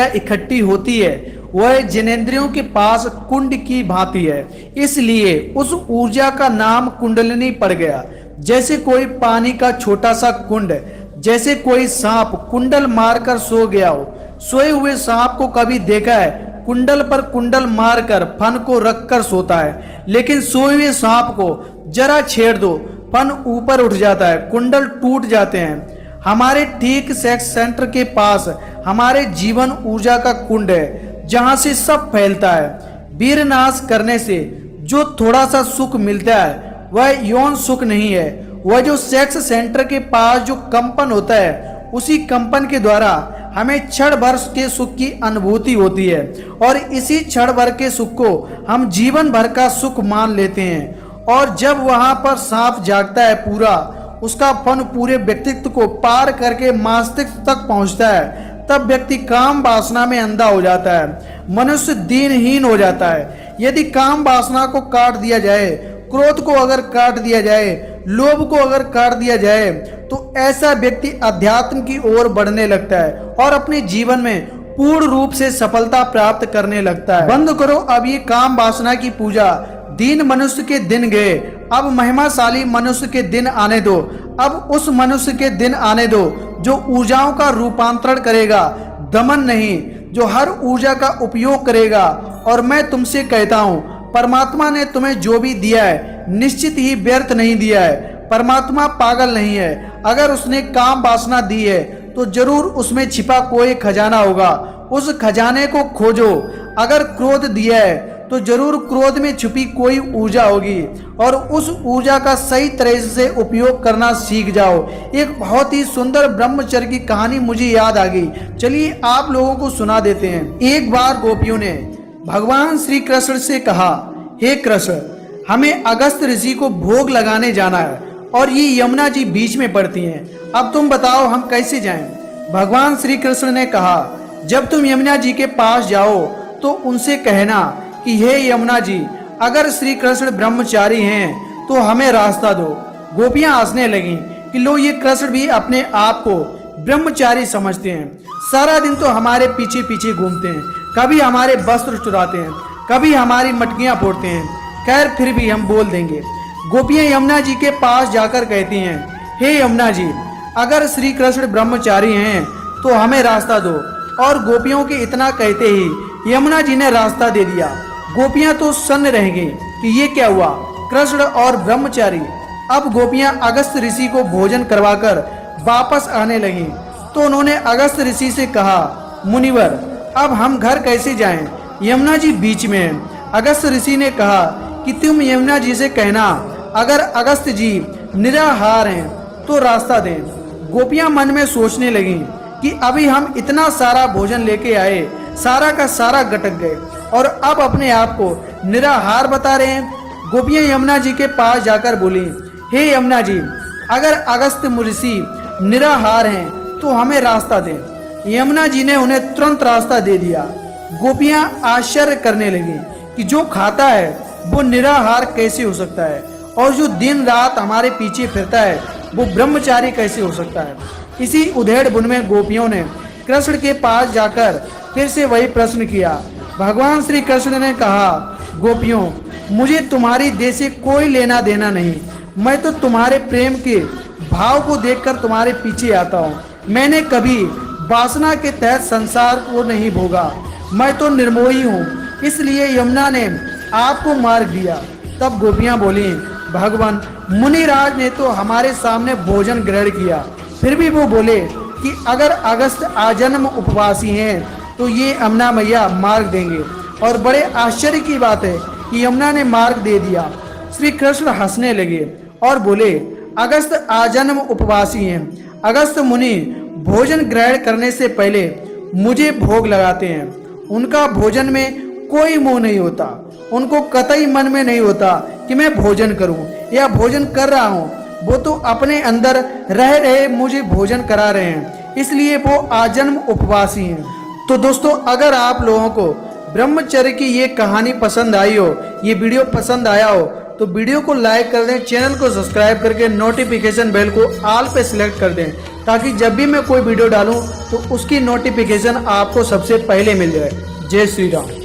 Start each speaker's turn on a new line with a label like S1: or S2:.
S1: इकट्ठी होती है वह जिनेंद्रियों के पास कुंड की भांति है, इसलिए उस ऊर्जा का नाम कुंडलिनी पड़ गया। जैसे कोई पानी का छोटा सा कुंड, जैसे कोई सांप कुंडल मारकर सो गया हो। सोए हुए सांप को कभी देखा है कुंडल पर कुंडल मारकर फन को रखकर सोता है, लेकिन सोए हुए सांप को जरा छेड़ दो फन ऊपर उठ जाता है, कुंडल टूट जाते हैं। हमारे ठीक सेक्स सेंटर के पास हमारे जीवन ऊर्जा का कुंड है, जहां से सब फैलता है। वीरनाश करने से जो थोड़ा सा सुख मिलता है वह यौन सुख नहीं है, वह जो सेक्स सेंटर के पास जो कंपन होता है उसी कंपन के द्वारा हमें क्षण भर के सुख की अनुभूति होती है, और इसी क्षण भर के सुख को हम जीवन भर का सुख मान लेते हैं। और जब वहां पर सांप जागता है पूरा, उसका फन पूरे व्यक्तित्व को पार करके मस्तिष्क तक पहुंचता है, तब व्यक्ति काम वासना में अंधा हो जाता है, मनुष्य दीनहीन हो जाता है। यदि काम वासना को काट दिया जाए, क्रोध को अगर काट दिया जाए, लोभ को अगर काट दिया जाए, तो ऐसा व्यक्ति अध्यात्म की ओर बढ़ने लगता है और अपने जीवन में पूर्ण रूप से सफलता प्राप्त करने लगता है। बंद करो अब ये काम वासना की पूजा। दीन मनुष्य के दिन गए, अब महिमाशाली मनुष्य के दिन आने दो। अब उस मनुष्य के दिन आने दो जो ऊर्जाओं का रूपांतरण करेगा, दमन नहीं, जो हर ऊर्जा का उपयोग करेगा। और मैं तुमसे कहता हूँ, परमात्मा ने तुम्हें जो भी दिया है निश्चित ही व्यर्थ नहीं दिया है। परमात्मा पागल नहीं है। अगर उसने काम वासना दी है तो जरूर उसमें छिपा कोई खजाना होगा, उस खजाने को खोजो। अगर क्रोध दिया है तो जरूर क्रोध में छुपी कोई ऊर्जा होगी, और उस ऊर्जा का सही तरह से उपयोग करना सीख जाओ। एक बहुत ही सुंदर ब्रह्मचर्य की कहानी मुझे याद आ गई, चलिए आप लोगों को सुना देते हैं। एक बार गोपियों ने भगवान श्री कृष्ण से कहा, हे कृष्ण, हमें अगस्त ऋषि को भोग लगाने जाना है और ये यमुना जी बीच में पड़ती हैं, अब तुम बताओ हम कैसे जाएं? भगवान श्री कृष्ण ने कहा, जब तुम यमुना जी के पास जाओ तो उनसे कहना कि हे यमुना जी, अगर श्री कृष्ण ब्रह्मचारी हैं तो हमें रास्ता दो। गोपियां हंसने लगीं कि लो, ये कृष्ण भी अपने आप को ब्रह्मचारी समझते हैं, सारा दिन तो हमारे पीछे पीछे घूमते हैं, कभी हमारे वस्त्र चुराते हैं, कभी हमारी मटकियां फोड़ते हैं, खैर फिर भी हम बोल देंगे। गोपियां यमुना जी के पास जाकर कहती हैं, हे यमुना जी, अगर श्री कृष्ण ब्रह्मचारी हैं तो हमें रास्ता दो। और गोपियों के इतना कहते ही यमुना जी ने रास्ता दे दिया। गोपियां तो सन्न रह गई कि ये क्या हुआ, कृष्ण और ब्रह्मचारी। अब गोपियां अगस्त ऋषि को भोजन करवाकर वापस आने लगी तो उन्होंने अगस्त ऋषि से कहा, मुनिवर, अब हम घर कैसे जाएं? यमुना जी बीच में है। अगस्त ऋषि ने कहा कि तुम यमुना जी से कहना, अगर अगस्त जी निराहार हैं तो रास्ता दें। गोपियां मन में सोचने लगीं कि अभी हम इतना सारा भोजन लेके आए, सारा का सारा गटक गए, और अब अपने आप को निराहार बता रहे हैं। गोपियां यमुना जी के पास जाकर बोली, हे यमुना जी, अगर अगस्त ऋषि निराहार हैं तो हमें रास्ता दें। यमुना जी ने उन्हें तुरंत रास्ता दे दिया। गोपियां आश्चर्य करने लगी कि जो खाता है वो निराहार कैसे हो सकता है, और जो दिन रात हमारे पीछे फिरता है वो ब्रह्मचारी कैसे हो सकता है। इसी उधेड़ बुन में गोपियों ने कृष्ण के पास जाकर फिर से वही प्रश्न किया। भगवान श्री कृष्ण ने कहा, गोपियों, मुझे तुम्हारी देह से कोई लेना देना नहीं, मैं तो तुम्हारे प्रेम के भाव को देखकर तुम्हारे पीछे आता हूँ। मैंने कभी वासना के तहत संसार को नहीं भोगा, मैं तो निर्मोही हूँ, इसलिए यमुना ने आपको मार्ग दिया। तब गोपियां बोली, भगवान, मुनिराज ने तो हमारे सामने भोजन ग्रहण किया, फिर भी वो बोले कि अगर अगस्त आजन्म उपवासी हैं तो ये यमुना मैया मार्ग देंगे। और बड़े आश्चर्य की बात है कि यमुना ने मार्ग दे दिया। श्री कृष्ण हंसने लगे और बोले, अगस्त आजन्म उपवासी हैं। अगस्त मुनि भोजन ग्रहण करने से पहले मुझे भोग लगाते हैं। उनका भोजन में कोई मोह नहीं होता, उनको कतई मन में नहीं होता कि मैं भोजन करूं या भोजन कर रहा हूं। वो तो अपने अंदर रह रहे मुझे भोजन करा रहे हैं, इसलिए वो आजन्म उपवासी हैं। तो दोस्तों, अगर आप लोगों को ब्रह्मचर्य की ये कहानी पसंद आई हो, ये वीडियो पसंद आया हो, तो वीडियो को लाइक कर दें, चैनल को सब्सक्राइब करके नोटिफिकेशन बेल को ऑल पे सिलेक्ट कर दें, ताकि जब भी मैं कोई वीडियो डालूं तो उसकी नोटिफिकेशन आपको सबसे पहले मिल जाए। जय श्री राम।